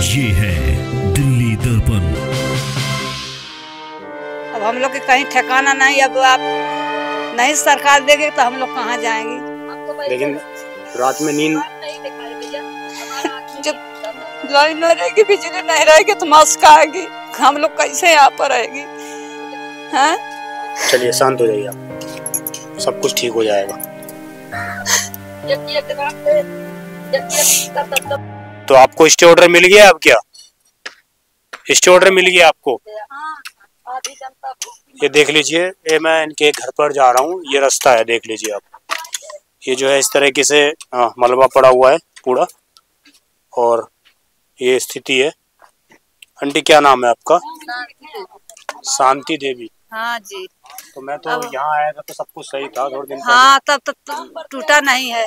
ये है दिल्ली दर्पण। अब हम लोग के कहीं ठिकाना नहीं, अब आप नहीं सरकार देगी तो हम लोग कहाँ जाएंगे। लेकिन रात में नींद जब लाइन न रहेगी, बिजली नहीं रहेगी तो मस्क आएगी, हम लोग कैसे यहाँ पर रहेगी। हाँ? चलिए शांत हो जाइए आप, सब कुछ ठीक हो जाएगा। तो आपको स्टे ऑर्डर मिल गया अब? क्या स्टे ऑर्डर मिल गया आपको? ये देख लीजिए, ये मैं इनके घर पर जा रहा हूँ, ये रास्ता है, देख लीजिए आप। ये जो है इस तरीके से मलबा पड़ा हुआ है पूरा, और ये स्थिति है। आंटी क्या नाम है आपका? शांति देवी। हाँ जी। तो मैं तो यहाँ आया था तो सब कुछ सही था थोड़े दिन पहले। हाँ, तब तो टूटा नहीं है,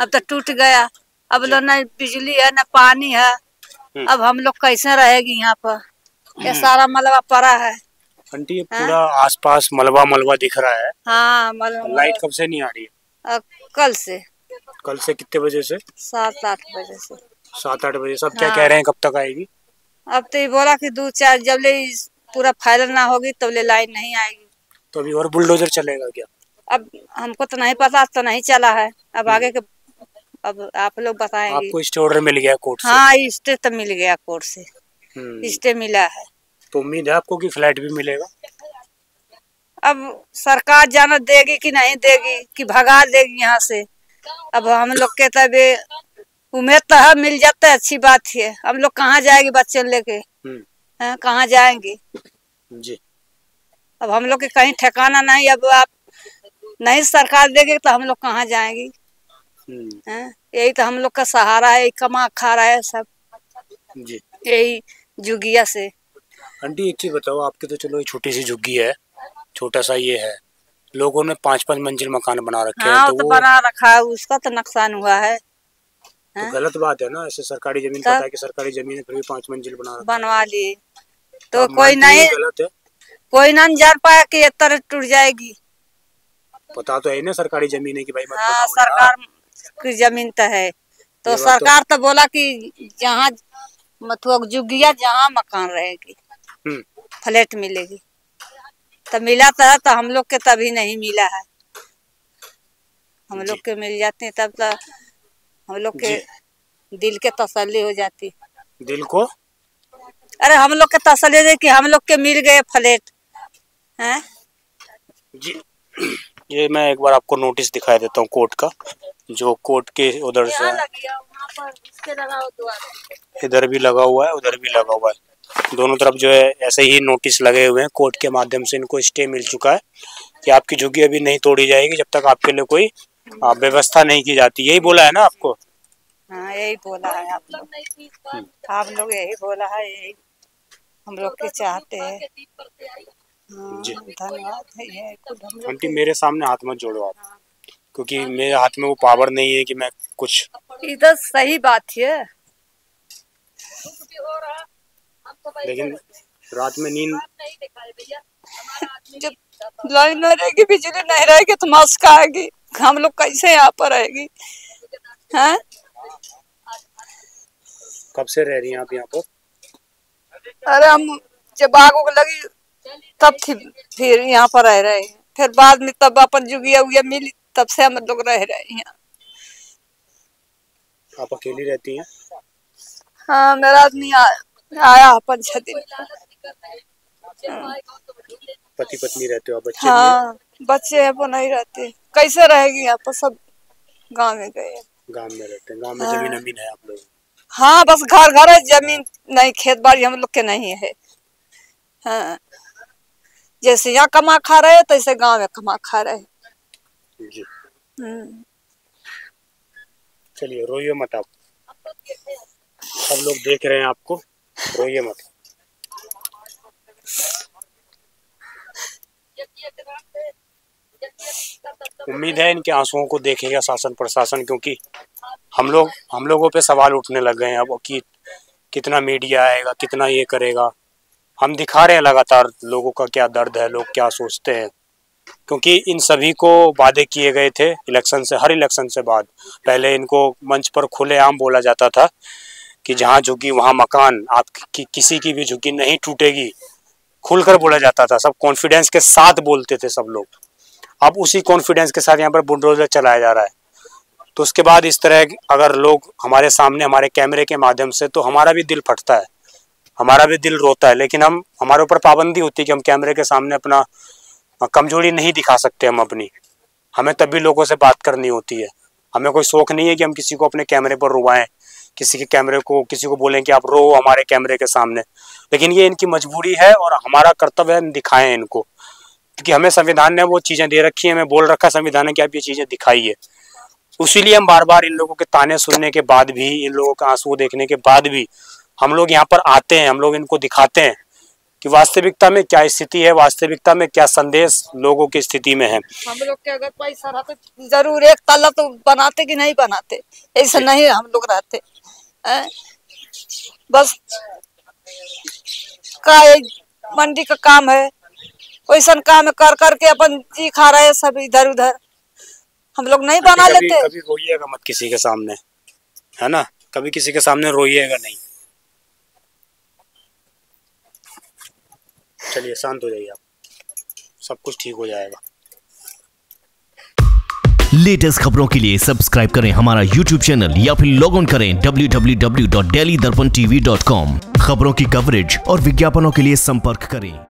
अब तो टूट गया। अब लोग न बिजली है न पानी है, अब हम लोग कैसे रहेगी यहाँ पर। ये सारा मलबा पड़ा है। आंटी ये पूरा आसपास मलबा मलबा दिख रहा है। हाँ, मलबा। लाइट कब से नहीं आ रही है? कल से। कल से कितने बजे से? 7-8 बजे से। 7-8 बजे। सब क्या कह रहे हैं, कब तक आएगी? अब तो ये बोला कि 2-4 जब ले पूरा फाइनल ना होगी तब ले लाइन नहीं आएगी। तो अभी और बुलडोजर चलेगा क्या? अब हमको तो नहीं पता, तो नहीं चला है, अब आगे के अब आप लोग बताएंगे। आपको स्टे ऑर्डर मिल गया कोर्ट से? हाँ, स्टे तो मिल गया कोर्ट से, स्टे मिला है। तो उम्मीद है आपको कि फ्लैट भी मिलेगा? अब सरकार जाना देगी कि नहीं देगी, कि भगा देगी यहाँ से। अब हम लोग के तबे उम्मीद तो है मिल जाता है, अच्छी बात है। हम लोग कहाँ जाएंगे बच्चे लेके, कहाँ जाएंगे जी। अब हम लोग के कहीं ठिकाना नहीं, अब आप नहीं सरकार देगी तो हम लोग कहाँ जाएंगे। यही तो हम लोग का सहारा है, कमा खा रहा है सब जी, यही जुगिया से। आंटी एक चीज बताओ, आपकी तो चलो छोटी सी झुग्गी है, छोटा सा ये है, लोगों ने 5-5 मंजिल मकान बना रखे हैं। तो बना रखा है, उसका तो नुकसान हुआ है। तो गलत बात है ना, ऐसे सरकारी जमीन, पता है कि सरकारी जमीन है फिर भी 5 मंजिल बनवा लिए। तो कोई नहीं, गलत है, कोई ना जान पाया कि ये तरह टूट जाएगी। पता तो है ना सरकारी जमीन है कि भाई मत हाँ, बनाओ। सरकार की जमीन तो है, तो सरकार तो बोला कि जहाँ मतलब जुगिया जहाँ मकान रहेगी फ्लैट मिलेगी, तो मिला तो हम लोग के तभी नहीं मिला है। हम लोग के मिल जाते तब तो हम लोग के दिल के तसल्ली हो जाती। दिल को? अरे हम लोग के तसल्ली है कि हम लोग के मिल गए फ्लैट हैं जी। ये मैं एक बार आपको नोटिस दिखाई देता हूँ कोर्ट का, जो कोर्ट के उधर से इधर भी लगा हुआ है, उधर भी लगा हुआ है, दोनों तरफ जो है ऐसे ही नोटिस लगे हुए हैं। कोर्ट के माध्यम से इनको स्टे मिल चुका है कि आपकी झुग्गी अभी नहीं तोड़ी जाएगी जब तक आपके लिए कोई व्यवस्था नहीं की जाती। यही बोला है ना आपको? हाँ, यही बोला है आप लोग यही बोला है, यही हम लोग के चाहते हैं। धन्यवाद। आंटी मेरे सामने हाथ मत जोड़ो आप, क्योंकि मेरे हाथ में वो पावर नहीं है कि मैं कुछ। इधर सही बात है, लेकिन रात में नींद जब लाइन न रहेगी, बिजली नहीं रहेगी तो मस्क आएगी, हम लोग कैसे यहाँ पर रहेगी। हैं? कब से रह रही हैं आप यहाँ पर? अरे हम जब आग उग लगी तब फिर यहाँ पर रह रहे हैं, फिर बाद में तब अपन जुगिया उगिया मिली तब से हम लोग रह रहे हैं। आप अकेली रहती हैं? हाँ, मेरा आदमी आया 5-6 दिन। पति पत्नी रहते हो? बच्चे? हाँ, बच्चे हैं वो नहीं रहते, कैसे रहेगी यहाँ पर, सब गांव में गए। गांव में रहते हैं? गांव में जमीन अमीन है आप लोग? हाँ, बस घर घर है, जमीन नहीं, खेत बाड़ी हम लोग के नहीं है। हाँ, जैसे यहाँ कमा खा रहे तैसे गांव में कमा खा रहे। जी। चलिए रोइए मत आप, सब लोग देख रहे हैं आपको, रोइए मत। उम्मीद है इनके आंसुओं को देखेगा शासन प्रशासन, क्योंकि हम लोगों पे सवाल उठने लग गए हैं अब कि कितना मीडिया आएगा, कितना ये करेगा। हम दिखा रहे हैं लगातार लोगों का क्या दर्द है, लोग क्या सोचते हैं, क्योंकि इन सभी को वादे किए गए थे इलेक्शन से, हर इलेक्शन से बाद। पहले इनको मंच पर खुलेआम बोला जाता था कि जहाँ झुग्गी वहाँ मकान, आप किसी की भी झुग्गी नहीं टूटेगी, खुलकर बोला जाता था। सब कॉन्फिडेंस के साथ बोलते थे सब लोग। अब उसी कॉन्फिडेंस के साथ यहाँ पर बुलडोजर चलाया जा रहा है। तो उसके बाद इस तरह अगर लोग हमारे सामने, हमारे कैमरे के माध्यम से, तो हमारा भी दिल फटता है, हमारा भी दिल रोता है। लेकिन हमारे ऊपर पाबंदी होती है कि हम कैमरे के सामने अपना कमजोरी नहीं दिखा सकते। हमें तभी लोगों से बात करनी होती है। हमें कोई शौक नहीं है कि हम किसी को अपने कैमरे पर रुवाएं, किसी को बोलें कि आप रो हमारे कैमरे के सामने। लेकिन ये इनकी मजबूरी है और हमारा कर्तव्य है दिखाएं इनको, क्योंकि हमें संविधान ने वो चीजें दे रखी है, हमें बोल रखा संविधान ने कि आप ये चीजें दिखाइए। उसीलिए हम बार बार इन लोगों के ताने सुनने के बाद भी, इन लोगों का आंसू देखने के बाद भी हम लोग यहाँ पर आते हैं, हम लोग इनको दिखाते हैं कि वास्तविकता में क्या स्थिति है, वास्तविकता में क्या संदेश लोगों की स्थिति में है। हम लोग के अगर पैसा रहता जरूर एक ताला तो बनाते कि नहीं बनाते, ऐसा नहीं हम लोग रहते। बस का मंडी का काम है, वैसा काम कर करके अपन जी खा रहे हैं सब इधर उधर। हम लोग नहीं बना लेते। कभी रोइएगा मत किसी के सामने, है ना, कभी किसी के सामने रोइएगा नहीं। चलिए शांत हो जाइए आप, सब कुछ ठीक हो जाएगा। लेटेस्ट खबरों के लिए सब्सक्राइब करें हमारा YouTube चैनल या फिर लॉग ऑन करें www.delhidarpantv.com। खबरों की कवरेज और विज्ञापनों के लिए संपर्क करें।